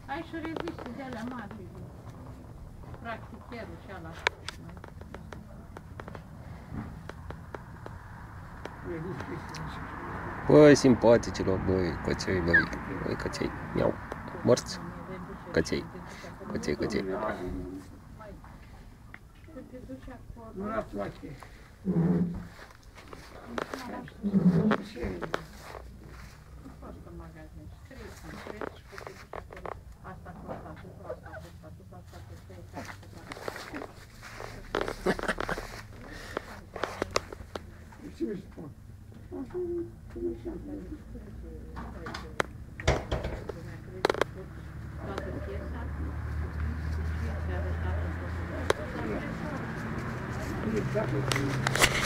Ai și reviste de alea mari, practic chiarul și ala. Băi, simpaticilor, băi, căței, băi, căței, miau, mărți, căței, căței. Nu la toate. Ce mi spun? Așa, cum e așa. Toată piesa și Exact.